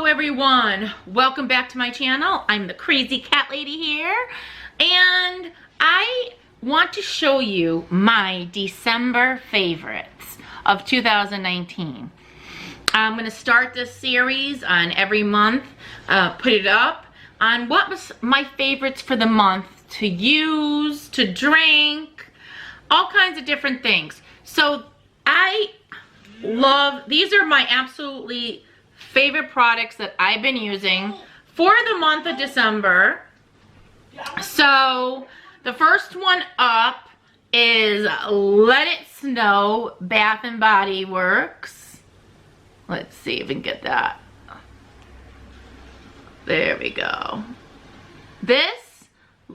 everyone, welcome back to my channel. I'm the crazy cat lady here, and I want to show you my December favorites of 2019. I'm going to start this series on every month, put it up on what was my favorites for the month to use, to drink, all kinds of different things. So I love, these are my absolutely favorite products that I've been using for the month of December. So the first one up is Let It Snow Bath and Body Works. Let's see if we can get that. There we go. This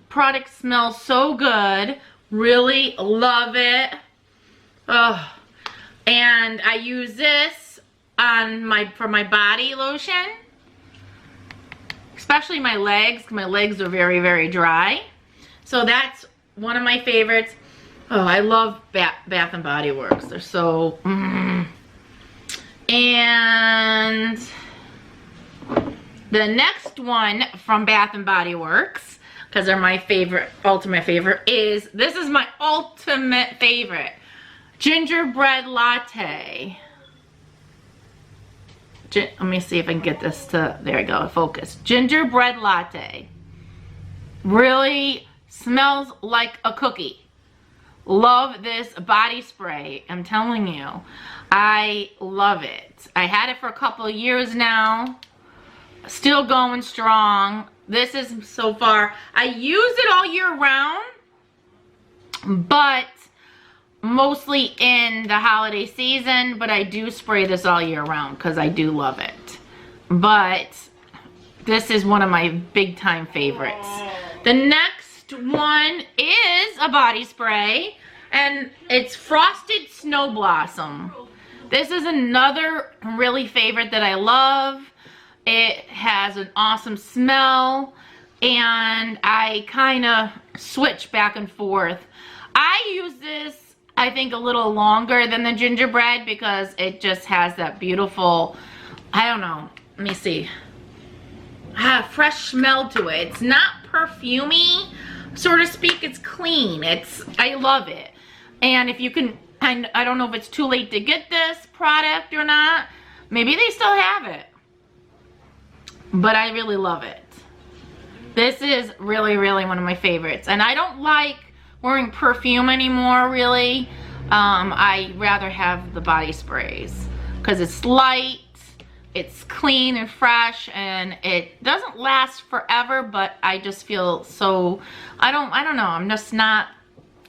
product smells so good. Really love it. Oh, and I use this on for my body lotion, especially my legs, because my legs are very, very dry. So that's one of my favorites. Oh, I love Bath and Body Works. They're so And the next one from Bath and Body Works, because they're my favorite, ultimate favorite, is, this is my ultimate favorite, gingerbread latte. Let me see if I can get this to, there we go, focus. Gingerbread latte. Really smells like a cookie. Love this body spray. I'm telling you, I love it. I had it for a couple of years now. Still going strong. This is so far, I use it all year round, but mostly in the holiday season, but I do spray this all year round because I do love it. But this is one of my big time favorites. The next one is a body spray, and it's Frosted Snow Blossom. This is another really favorite that I love. It has an awesome smell, and I kind of switch back and forth. I use this, I think, a little longer than the gingerbread because it just has that beautiful, I don't know, let me see, fresh smell to it. It's not perfumey, so to speak. It's clean. I love it. And if you can, I don't know if it's too late to get this product or not. Maybe they still have it, but I really love it. This is really, really one of my favorites. And I don't like wearing perfume anymore, really. I rather have the body sprays because it's light, it's clean and fresh, and it doesn't last forever, but I just feel so, I don't know, I'm just not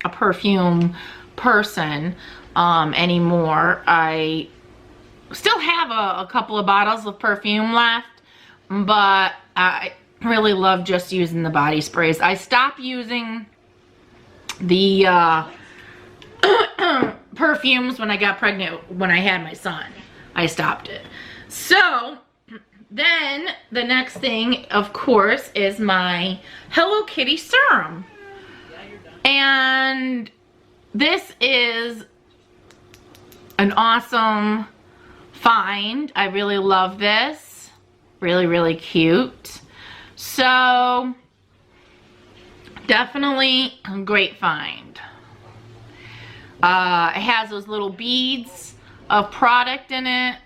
a perfume person anymore. I still have a couple of bottles of perfume left, but I really love just using the body sprays. I stopped using the perfumes when I got pregnant, when I had my son. I stopped it. So then the next thing, of course, is my Hello Kitty serum. And this is an awesome find. I really love this. Really, really cute. So definitely a great find. It has those little beads of product in it.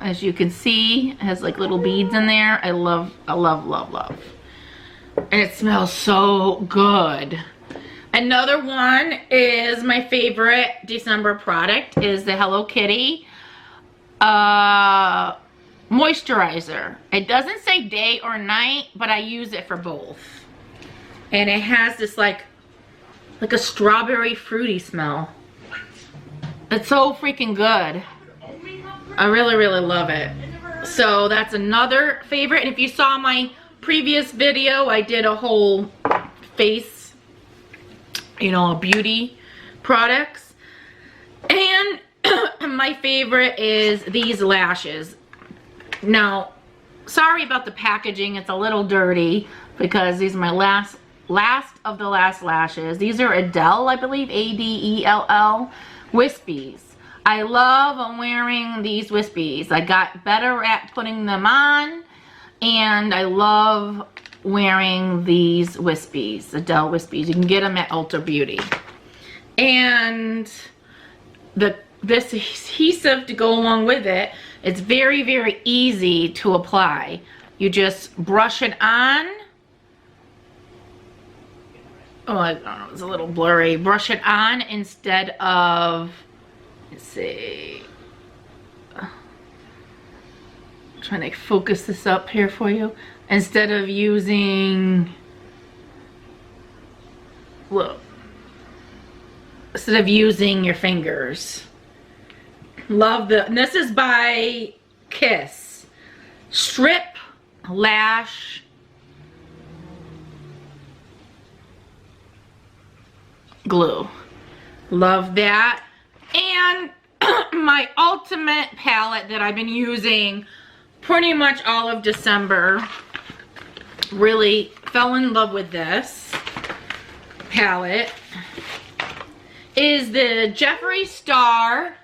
As you can see, it has like little beads in there. I love, love, love. And it smells so good. Another one is my favorite December product is the Hello Kitty moisturizer. It doesn't say day or night, but I use it for both. And it has this like a strawberry fruity smell. It's so freaking good. I really, really love it. So that's another favorite. And if you saw my previous video, I did a whole face, you know, beauty products. And my favorite is these lashes. Now, sorry about the packaging. It's a little dirty because these are my last of the last lashes. These are Adele, I believe, A-D-E-L-L, Wispies. I love wearing these wispies. I got better at putting them on, and I love wearing these wispies, the Dell wispies. You can get them at Ulta Beauty. And this adhesive to go along with it, it's very, very easy to apply. You just brush it on. Oh, I don't know, it's a little blurry. Brush it on instead of, let's see. I'm trying to focus this up here for you. Instead of using, look, instead of using your fingers. Love and this is by Kiss. Strip Lash Glue. Love that. And my ultimate palette that I've been using pretty much all of December. Really fell in love with this palette. Is the Jeffree Star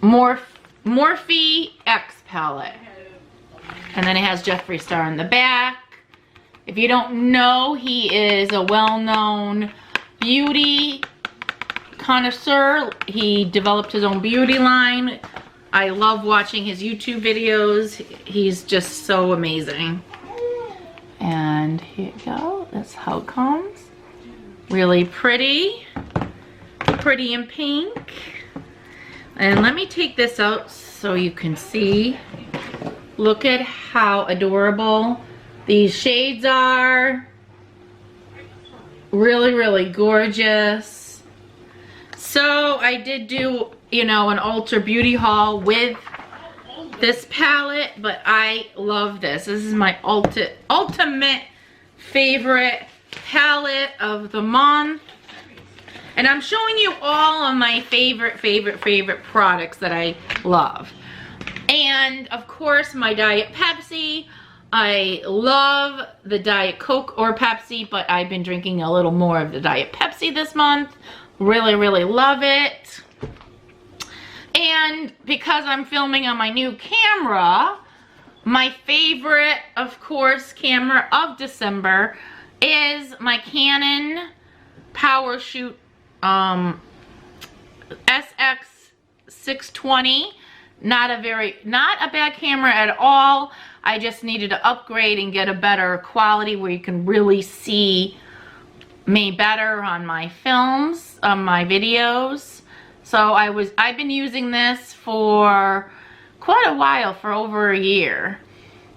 Morphe X palette. And then it has Jeffree Star in the back. If you don't know, he is a well-known beauty connoisseur. He developed his own beauty line. I love watching his YouTube videos. He's just so amazing. And here you go. That's how it comes. Really pretty. Pretty in pink. And let me take this out so you can see. Look at how adorable these shades are. Really, really gorgeous. So I did do, you know, an Ulta Beauty haul with this palette, but I love this. This is my ultimate favorite palette of the month. And I'm showing you all of my favorite products that I love. And of course, my Diet Pepsi. I love the Diet Coke or Pepsi, but I've been drinking a little more of the Diet Pepsi this month. Really, really love it. And because I'm filming on my new camera, my favorite, of course, camera of December is my Canon PowerShoot SX620. Not a bad camera at all. I just needed to upgrade and get a better quality where you can really see me better on my films, on my videos. So I've been using this for quite a while, for over a year.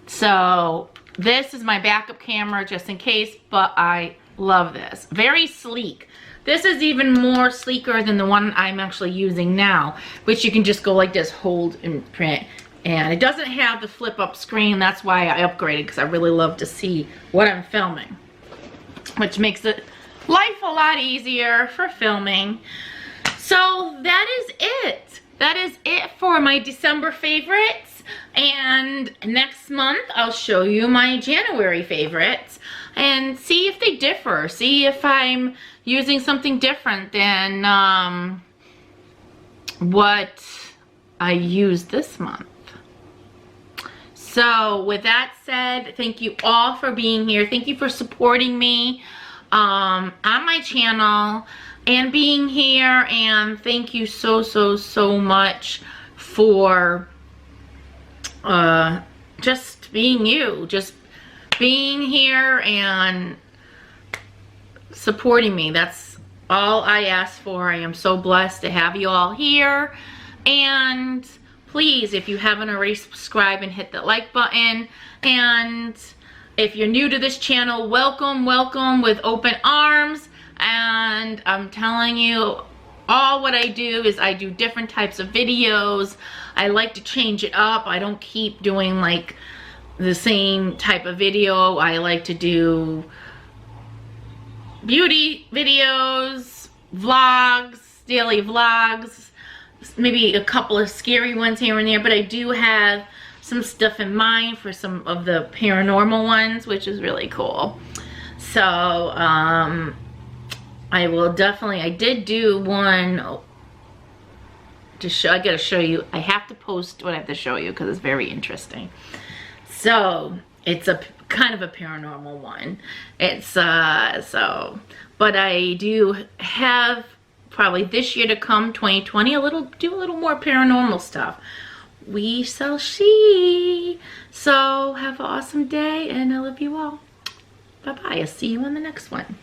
So this is my backup camera just in case, but I love this. Very sleek. This is even more sleeker than the one I'm actually using now, which you can just go like this, hold and print. And it doesn't have the flip up screen. That's why I upgraded, because I really love to see what I'm filming, which makes it life a lot easier for filming. So that is it. That is it for my December favorites. And next month I'll show you my January favorites and see if they differ. See if I'm using something different than what I used this month. So with that said, thank you all for being here. Thank you for supporting me on my channel and being here. And thank you so much for just being you. Just being here and supporting me. That's all I ask for. I am so blessed to have you all here. And please, if you haven't already, subscribe and hit that like button. And if you're new to this channel, welcome with open arms. And I'm telling you, all what I do is I do different types of videos. I like to change it up. I don't keep doing like the same type of video. I like to do beauty videos, vlogs, daily vlogs, maybe a couple of scary ones here and there, but I do have some stuff in mind for some of the paranormal ones, which is really cool. So I will definitely, I did do one to show. I gotta show you. I have to post what I have to show you because it's very interesting. So it's a kind of a paranormal one. It's but I do have probably this year to come, 2020, do a little more paranormal stuff. We shall see. So have an awesome day, and I love you all. Bye bye. I'll see you on the next one.